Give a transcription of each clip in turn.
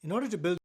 In order to build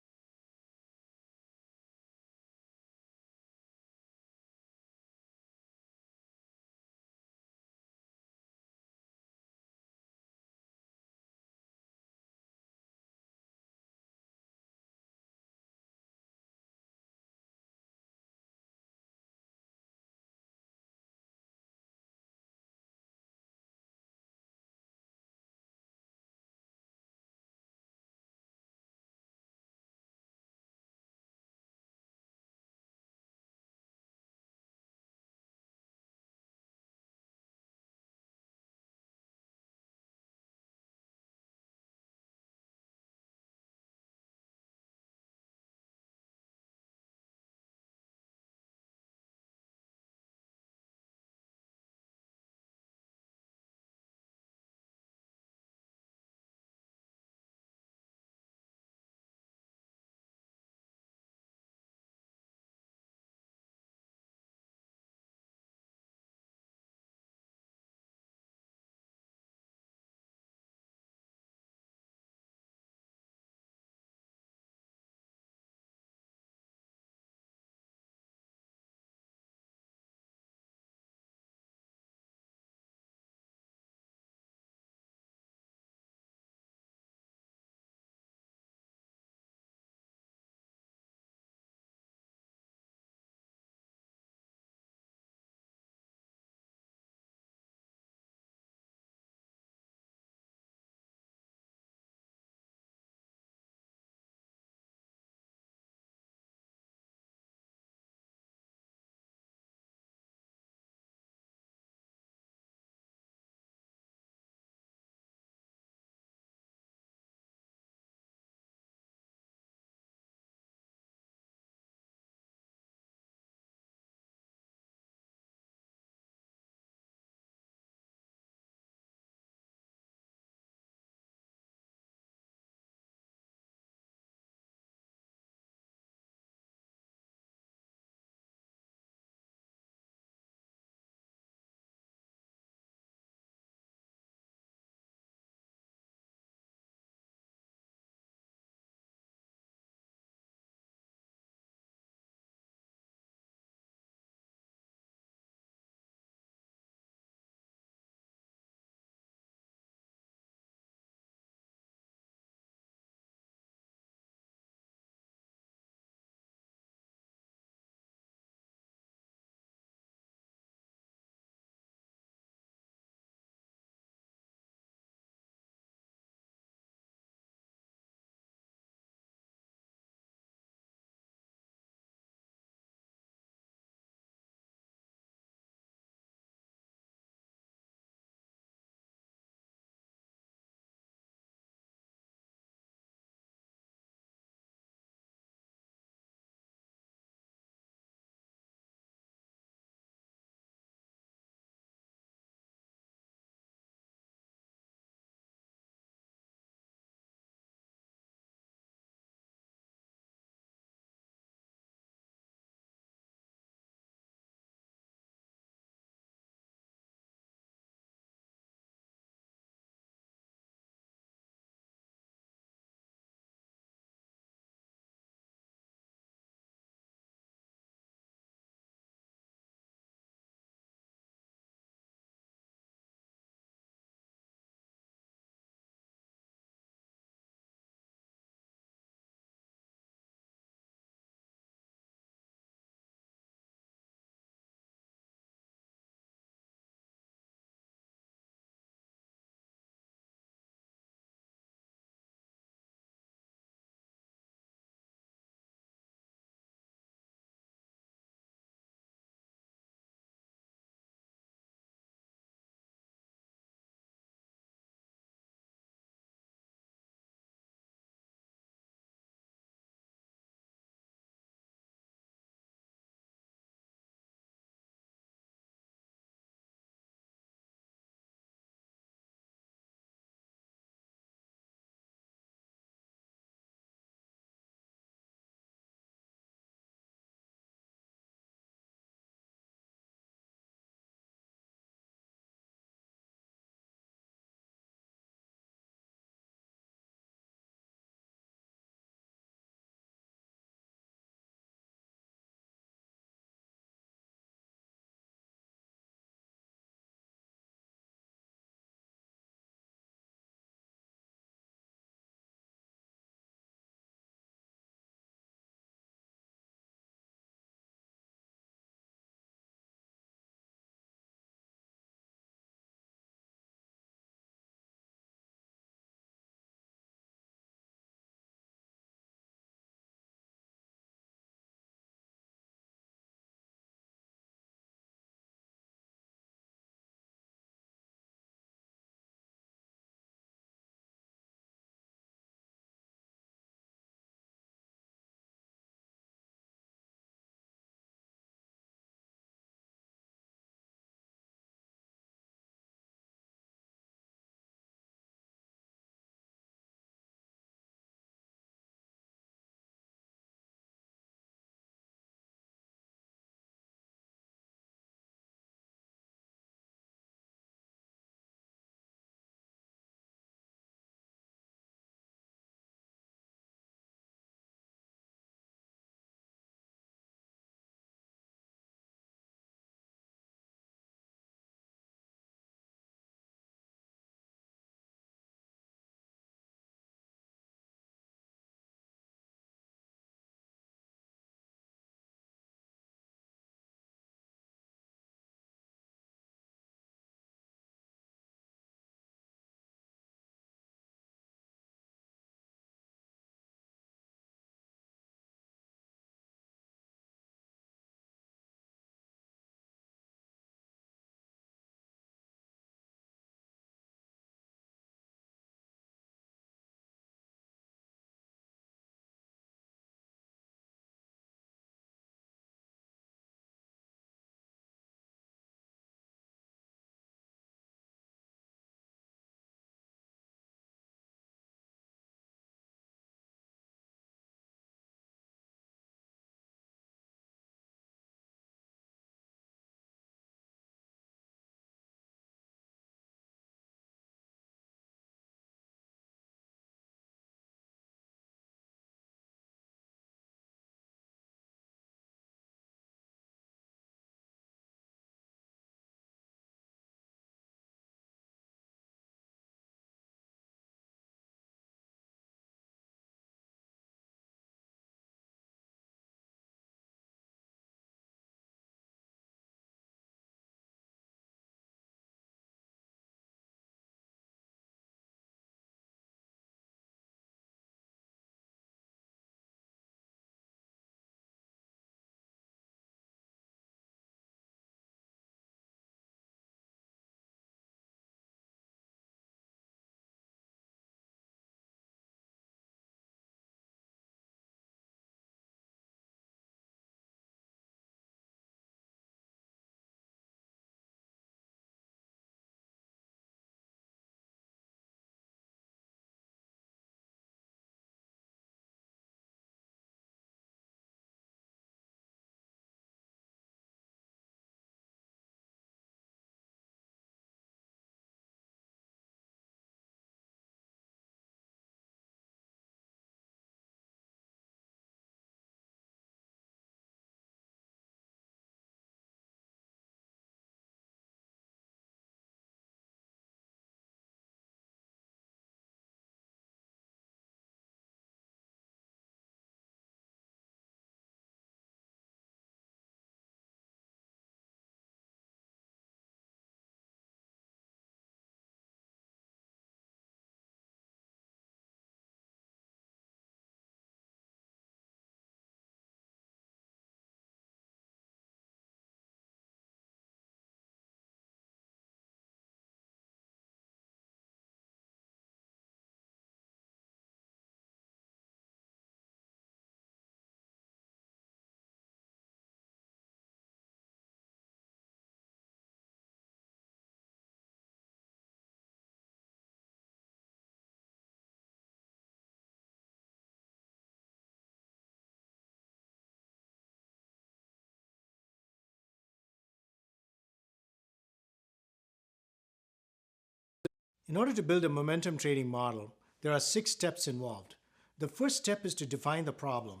In order to build a momentum trading model, there are 6 steps involved. The first step is to define the problem.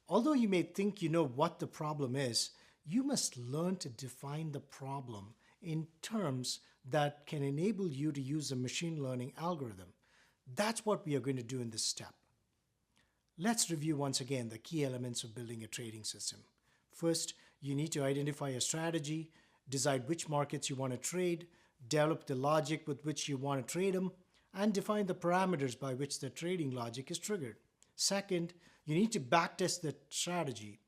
Although you may think you know what the problem is, you must learn to define the problem in terms that can enable you to use a machine learning algorithm. That's what we are going to do in this step. Let's review once again the key elements of building a trading system. First, you need to identify a strategy, decide which markets you want to trade, develop the logic with which you want to trade them, and define the parameters by which the trading logic is triggered. Second, you need to backtest the strategy.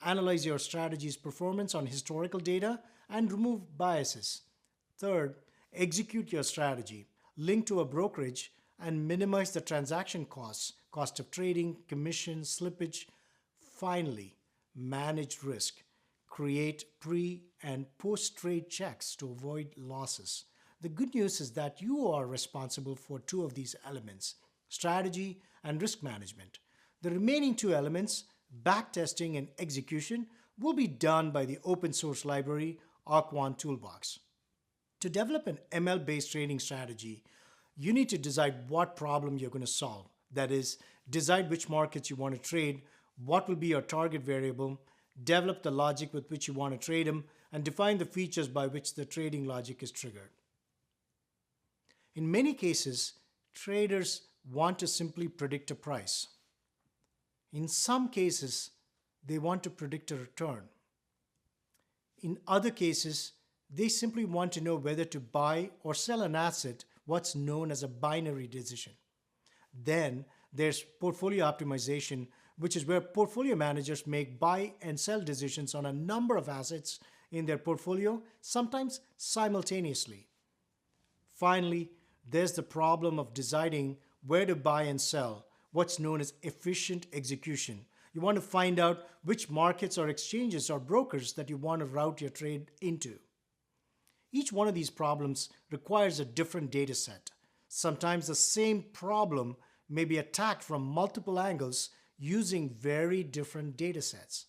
Analyze your strategy's performance on historical data and remove biases. Third, execute your strategy. Link to a brokerage and minimize the transaction costs, cost of trading, commission, slippage. Finally, manage risk. Create pre- and post-trade checks to avoid losses. The good news is that you are responsible for 2 of these elements, strategy and risk management. The remaining 2 elements, backtesting and execution, will be done by the open source library Aquan Toolbox. To develop an ML-based trading strategy, you need to decide what problem you're going to solve. That is, decide which markets you want to trade, what will be your target variable, develop the logic with which you want to trade them, and define the features by which the trading logic is triggered. In many cases, traders want to simply predict a price. In some cases, they want to predict a return. In other cases, they simply want to know whether to buy or sell an asset, what's known as a binary decision. Then there's portfolio optimization, which is where portfolio managers make buy and sell decisions on a number of assets in their portfolio, sometimes simultaneously. Finally, there's the problem of deciding where to buy and sell, what's known as efficient execution. You want to find out which markets or exchanges or brokers that you want to route your trade into. Each one of these problems requires a different data set. Sometimes the same problem may be attacked from multiple angles using very different data sets.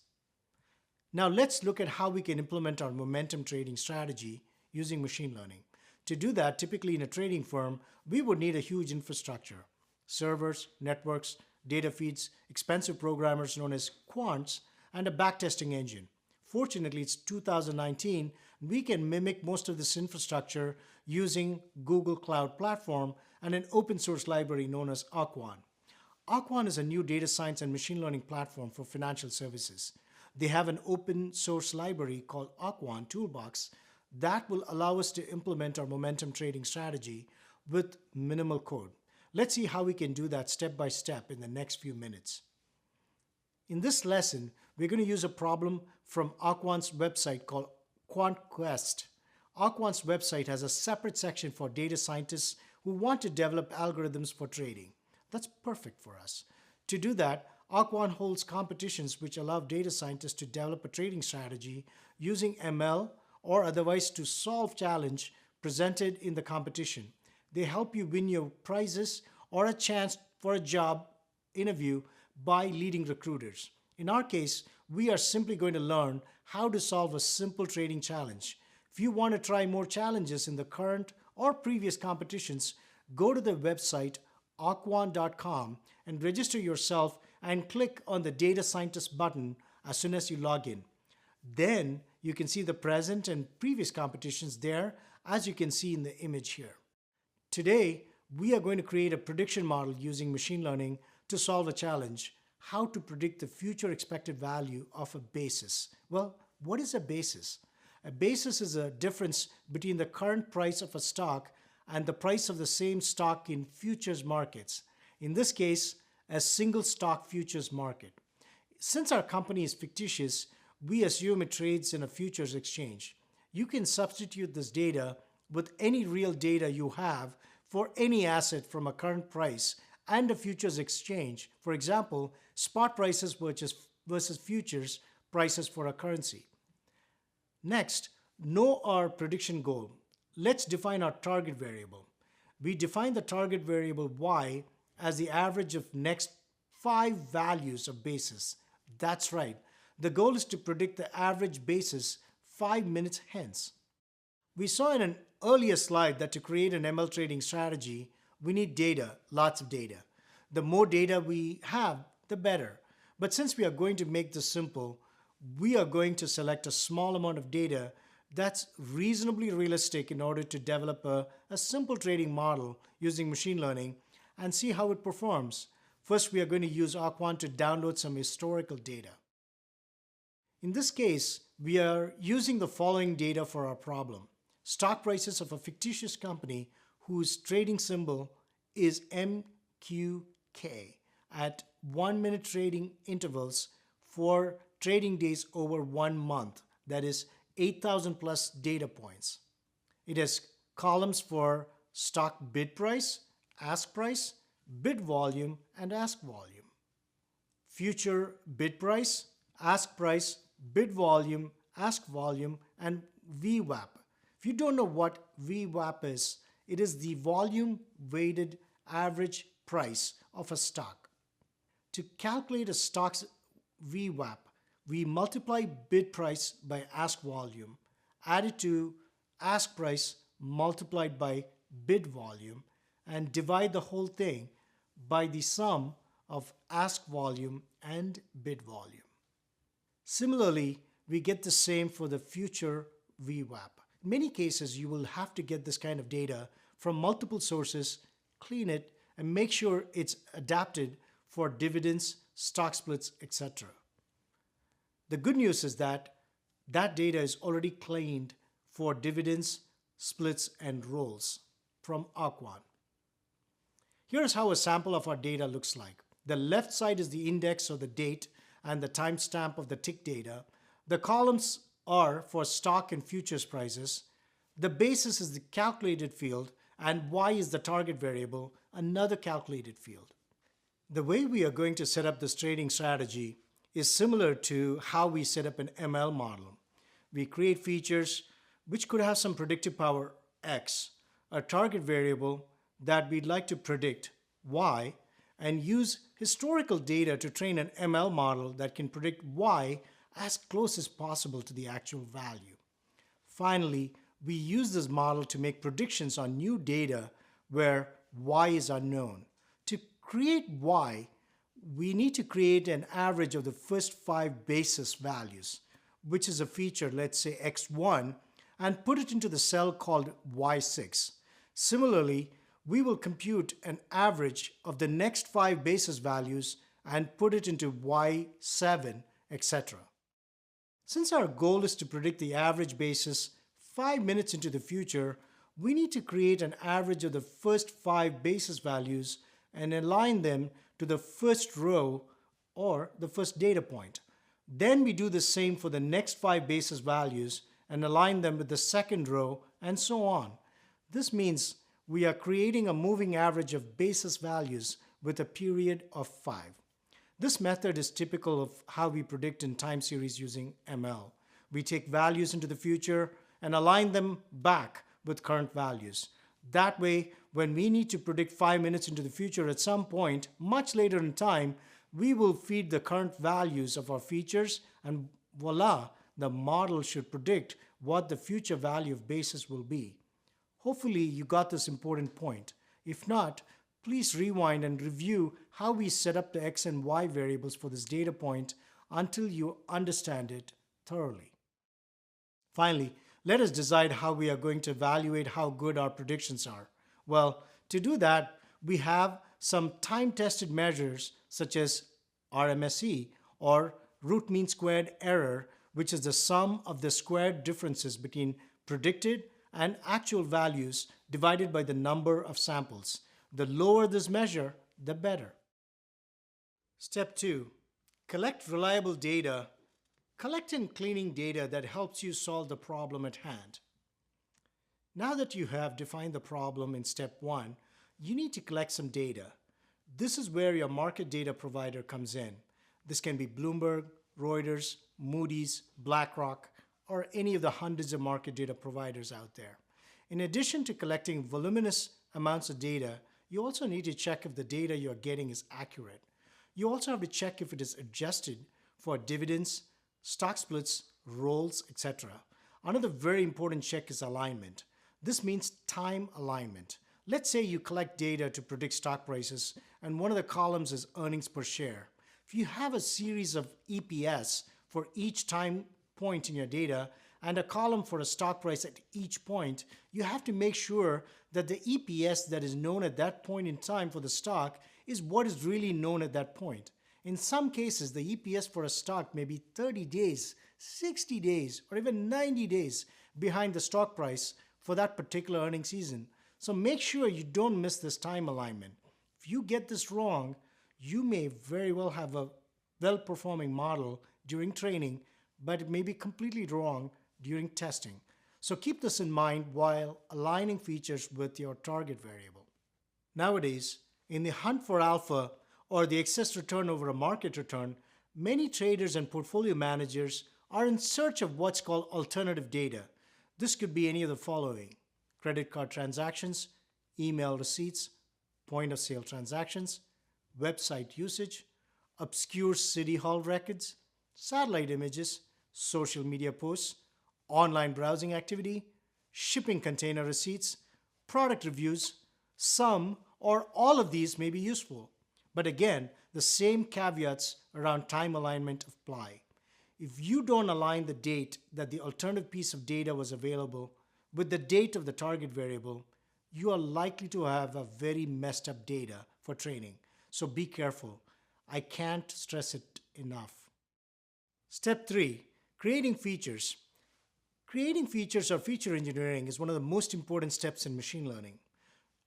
Now let's look at how we can implement our momentum trading strategy using machine learning. To do that, typically in a trading firm, we would need a huge infrastructure: servers, networks, data feeds, expensive programmers known as quants, and a backtesting engine. Fortunately, it's 2019. We can mimic most of this infrastructure using Google Cloud Platform and an open source library known as Aquan. Aquan is a new data science and machine learning platform for financial services. They have an open source library called Aquan Toolbox that will allow us to implement our momentum trading strategy with minimal code. Let's see how we can do that step by step in the next few minutes. In this lesson, we're going to use a problem from Aquan's website called QuantQuest. Aquan's website has a separate section for data scientists who want to develop algorithms for trading. That's perfect for us. To do that, Aquan holds competitions which allow data scientists to develop a trading strategy using ML or otherwise to solve challenge presented in the competition. They help you win your prizes or a chance for a job interview by leading recruiters. In our case, we are simply going to learn how to solve a simple trading challenge. If you want to try more challenges in the current or previous competitions, go to the website aquan.com and register yourself and click on the Data Scientist button as soon as you log in. Then you can see the present and previous competitions there, as you can see in the image here. Today, we are going to create a prediction model using machine learning to solve a challenge: how to predict the future expected value of a basis. Well, what is a basis? A basis is a difference between the current price of a stock and the price of the same stock in futures markets. In this case, a single stock futures market. Since our company is fictitious, we assume it trades in a futures exchange. You can substitute this data with any real data you have for any asset from a current price and a futures exchange. For example, spot prices versus futures prices for a currency. Next, know our prediction goal. Let's define our target variable. We define the target variable y as the average of next 5 values of basis. That's right. The goal is to predict the average basis 5 minutes hence. We saw in an earlier slide that to create an ML trading strategy, we need data, lots of data. The more data we have, the better. But since we are going to make this simple, we are going to select a small amount of data that's reasonably realistic in order to develop a simple trading model using machine learning and see how it performs. First, we are going to use Aquant to download some historical data. In this case, we are using the following data for our problem. Stock prices of a fictitious company whose trading symbol is MQK at 1-minute trading intervals for trading days over 1 month. That is 8,000 plus data points. It has columns for stock bid price, ask price, bid volume, and ask volume. Future bid price, ask price, bid volume, ask volume, and VWAP. If you don't know what VWAP is, it is the volume weighted average price of a stock. To calculate a stock's VWAP, we multiply bid price by ask volume, add it to ask price multiplied by bid volume, and divide the whole thing by the sum of ask volume and bid volume. Similarly, we get the same for the future VWAP. In many cases, you will have to get this kind of data from multiple sources, clean it, and make sure it's adapted for dividends, stock splits, etc. The good news is that that data is already cleaned for dividends, splits, and rolls from Aquant. Here's how a sample of our data looks like. The left side is the index or the date and the timestamp of the tick data. The columns are for stock and futures prices. The basis is the calculated field, and Y is the target variable, another calculated field. The way we are going to set up this trading strategy is similar to how we set up an ML model. We create features which could have some predictive power X, a target variable that we'd like to predict Y, and use historical data to train an ML model that can predict Y as close as possible to the actual value. Finally, we use this model to make predictions on new data where Y is unknown. To create Y, we need to create an average of the first 5 basis values, which is a feature, let's say X1, and put it into the cell called Y6. Similarly, we will compute an average of the next 5 basis values and put it into Y7, etc. Since our goal is to predict the average basis 5 minutes into the future, we need to create an average of the first 5 basis values and align them to the first row or the first data point. Then we do the same for the next 5 basis values and align them with the second row and so on. This means we are creating a moving average of basis values with a period of 5. This method is typical of how we predict in time series using ML. We take values into the future and align them back with current values. That way, when we need to predict 5 minutes into the future at some point, much later in time, we will feed the current values of our features and voila, the model should predict what the future value of basis will be. Hopefully you got this important point. If not, please rewind and review how we set up the X and Y variables for this data point until you understand it thoroughly. Finally, let us decide how we are going to evaluate how good our predictions are. Well, to do that, we have some time-tested measures such as RMSE or root mean squared error, which is the sum of the squared differences between predicted and actual values divided by the number of samples. The lower this measure, the better. Step 2. Collect reliable data. Collect and cleaning data that helps you solve the problem at hand. Now that you have defined the problem in step 1, you need to collect some data. This is where your market data provider comes in. This can be Bloomberg, Reuters, Moody's, BlackRock, or any of the hundreds of market data providers out there. In addition to collecting voluminous amounts of data, you also need to check if the data you're getting is accurate. You also have to check if it is adjusted for dividends, stock splits, rolls, etc. Another very important check is alignment. This means time alignment. Let's say you collect data to predict stock prices, and one of the columns is earnings per share. If you have a series of EPS for each time point in your data and a column for a stock price at each point, you have to make sure that the EPS that is known at that point in time for the stock is what is really known at that point. In some cases, the EPS for a stock may be 30 days, 60 days, or even 90 days behind the stock price for that particular earning season. So make sure you don't miss this time alignment. If you get this wrong, you may very well have a well-performing model during training, but it may be completely wrong during testing. So keep this in mind while aligning features with your target variable. Nowadays, in the hunt for alpha or the excess return over a market return, many traders and portfolio managers are in search of what's called alternative data. This could be any of the following: credit card transactions, email receipts, point of sale transactions, website usage, obscure city hall records, satellite images, social media posts, online browsing activity, shipping container receipts, product reviews. Some or all of these may be useful. But again, the same caveats around time alignment apply. If you don't align the date that the alternative piece of data was available with the date of the target variable, you are likely to have a very messed up data for training. So be careful. I can't stress it enough. Step 3, creating features. Creating features or feature engineering is one of the most important steps in machine learning.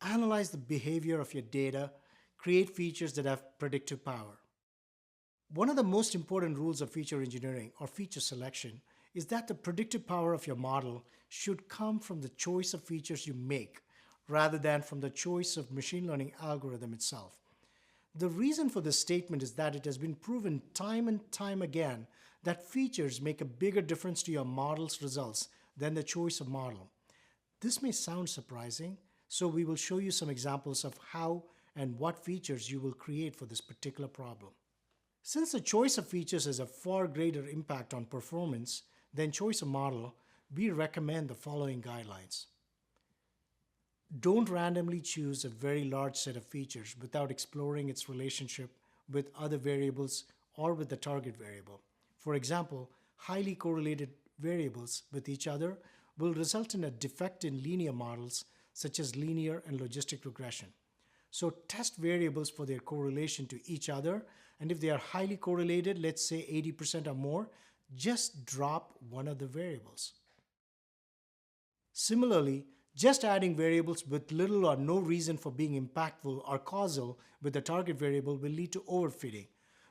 Analyze the behavior of your data, create features that have predictive power. One of the most important rules of feature engineering or feature selection is that the predictive power of your model should come from the choice of features you make rather than from the choice of machine learning algorithm itself. The reason for this statement is that it has been proven time and time again that features make a bigger difference to your model's results than the choice of model. This may sound surprising, so we will show you some examples of how and what features you will create for this particular problem. Since the choice of features has a far greater impact on performance than choice of model, we recommend the following guidelines. Don't randomly choose a very large set of features without exploring its relationship with other variables or with the target variable. For example, highly correlated variables with each other will result in a defect in linear models such as linear and logistic regression. So test variables for their correlation to each other, and if they are highly correlated, let's say 80% or more, just drop one of the variables. Similarly, just adding variables with little or no reason for being impactful or causal with the target variable will lead to overfitting.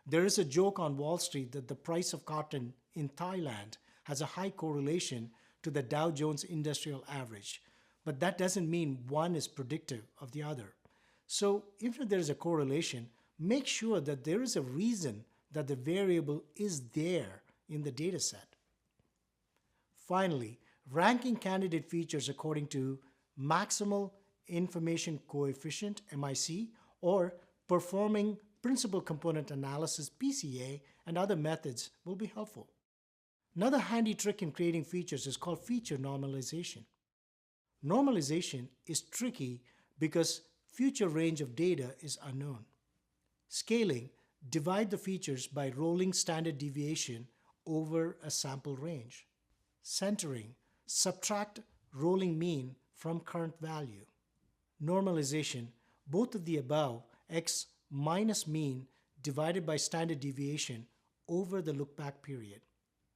There is a joke on Wall Street that the price of cotton in Thailand has a high correlation to the Dow Jones Industrial Average, but that doesn't mean one is predictive of the other. So if there is a correlation, make sure that there is a reason that the variable is there in the data set. Finally, ranking candidate features according to maximal information coefficient, MIC, or performing principal component analysis, PCA, and other methods will be helpful. Another handy trick in creating features is called feature normalization. Normalization is tricky because future range of data is unknown. Scaling, divide the features by rolling standard deviation over a sample range. Centering, subtract rolling mean from current value. Normalization, both of the above, x minus mean divided by standard deviation over the look-back period.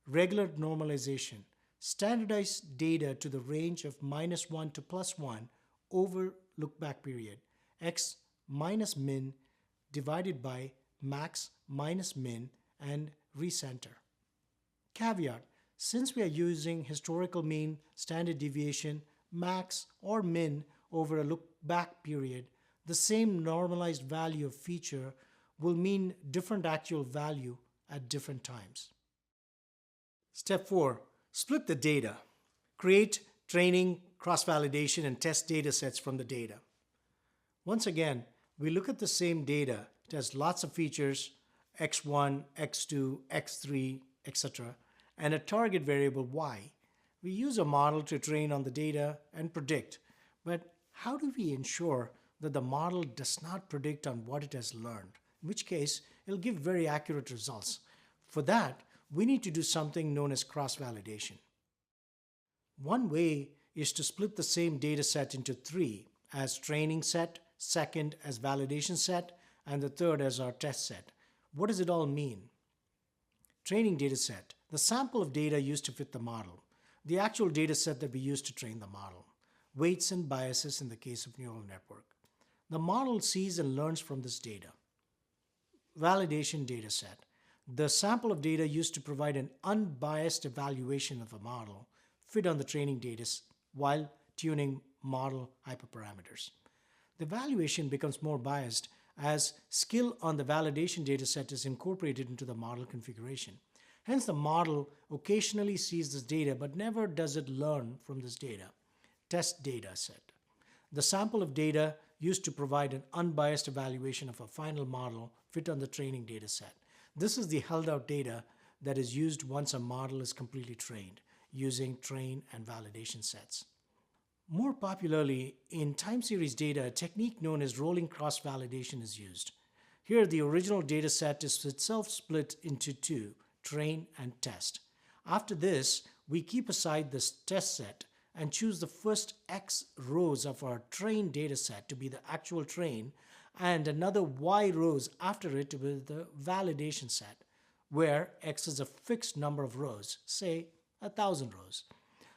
Regular normalization, standardize data to the range of -1 to +1 over look-back period, x minus min divided by max minus min, and recenter. Caveat, since we are using historical mean, standard deviation, max, or min over a look-back period, the same normalized value of feature will mean different actual value at different times. Step 4, split the data. Create training, cross-validation, and test data sets from the data. Once again, we look at the same data. It has lots of features, x1, x2, x3, etc., and a target variable y. We use a model to train on the data and predict, but how do we ensure that the model does not predict on what it has learned, in which case it'll give very accurate results? For that, we need to do something known as cross-validation. One way is to split the same data set into three, as training set, second as validation set, and the third as our test set. What does it all mean? Training data set, the sample of data used to fit the model, the actual data set that we use to train the model, weights and biases in the case of neural network. The model sees and learns from this data. Validation data set, the sample of data used to provide an unbiased evaluation of a model fit on the training data while tuning model hyperparameters. The evaluation becomes more biased as skill on the validation dataset is incorporated into the model configuration. Hence, the model occasionally sees this data but never does it learn from this data. Test data set. The sample of data used to provide an unbiased evaluation of a final model fit on the training dataset. This is the held out data that is used once a model is completely trained using train and validation sets. More popularly, in time series data, a technique known as rolling cross-validation is used. Here, the original data set is itself split into two, train and test. After this, we keep aside this test set and choose the first X rows of our train data set to be the actual train and another Y rows after it to be the validation set, where X is a fixed number of rows, say 1,000 rows.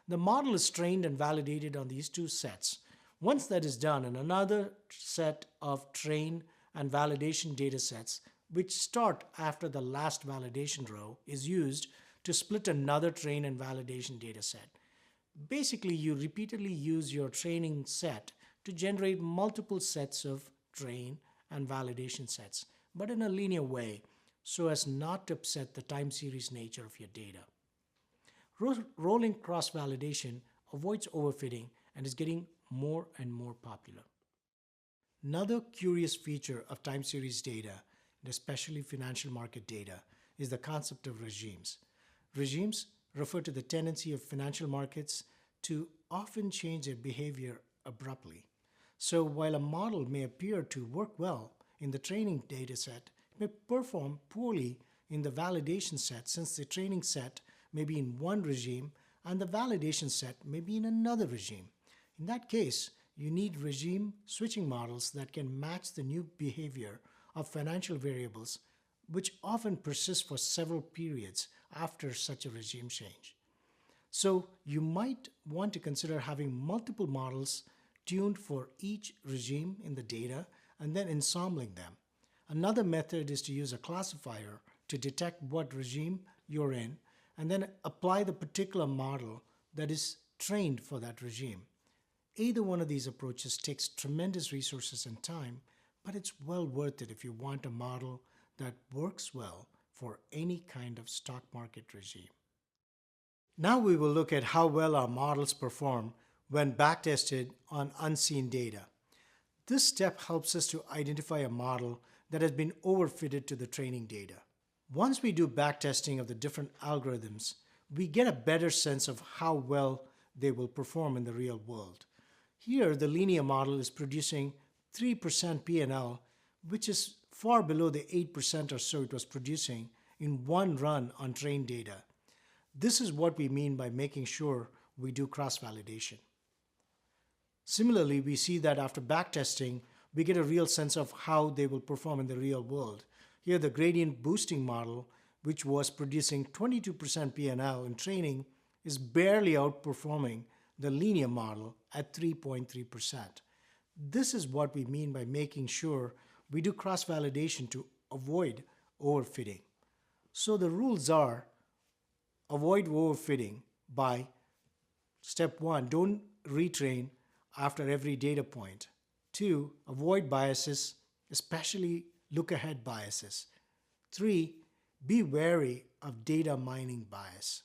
The model is trained and validated on these two sets. Once that is done, and another set of train and validation data sets, which start after the last validation row, is used to split another train and validation data set. Basically, you repeatedly use your training set to generate multiple sets of train and validation sets, but in a linear way, so as not to upset the time series nature of your data. Rolling cross-validation avoids overfitting and is getting more and more popular. Another curious feature of time series data, and especially financial market data, is the concept of regimes. Regimes refer to the tendency of financial markets to often change their behavior abruptly. So while a model may appear to work well in the training data set, it may perform poorly in the validation set, since the training set may be in one regime and the validation set may be in another regime. In that case, you need regime switching models that can match the new behavior of financial variables, which often persist for several periods after such a regime change. So you might want to consider having multiple models tuned for each regime in the data and then ensembling them. Another method is to use a classifier to detect what regime you're in and then apply the particular model that is trained for that regime. Either one of these approaches takes tremendous resources and time, but it's well worth it if you want a model that works well for any kind of stock market regime. Now we will look at how well our models perform when backtested on unseen data. This step helps us to identify a model that has been overfitted to the training data. Once we do backtesting of the different algorithms, we get a better sense of how well they will perform in the real world. Here, the linear model is producing 3% P&L, which is far below the 8% or so it was producing in one run on trained data. This is what we mean by making sure we do cross-validation. Similarly, we see that after backtesting, we get a real sense of how they will perform in the real world. Here, the gradient boosting model, which was producing 22% P&L in training, is barely outperforming the linear model at 3.3%. This is what we mean by making sure we do cross-validation to avoid overfitting. So the rules are: avoid overfitting by step 1, don't retrain after every data point. 2, avoid biases, especially look-ahead biases. 3, be wary of data mining bias.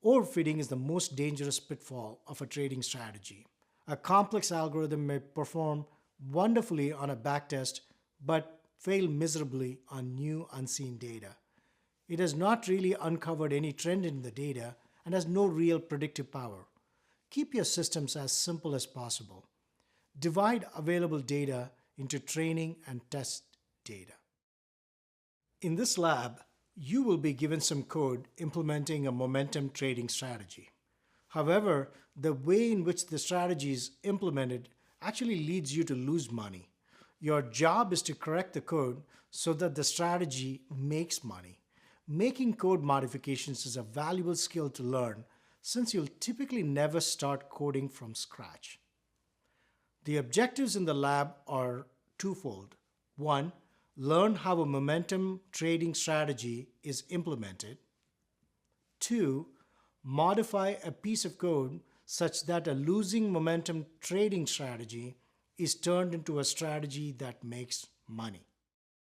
Overfitting is the most dangerous pitfall of a trading strategy. A complex algorithm may perform wonderfully on a backtest, but fail miserably on new unseen data. It has not really uncovered any trend in the data and has no real predictive power. Keep your systems as simple as possible. Divide available data into training and test data. In this lab, you will be given some code implementing a momentum trading strategy. However, the way in which the strategy is implemented actually leads you to lose money. Your job is to correct the code so that the strategy makes money. Making code modifications is a valuable skill to learn since you'll typically never start coding from scratch. The objectives in the lab are twofold. One, learn how a momentum trading strategy is implemented. Two, modify a piece of code such that a losing momentum trading strategy is turned into a strategy that makes money.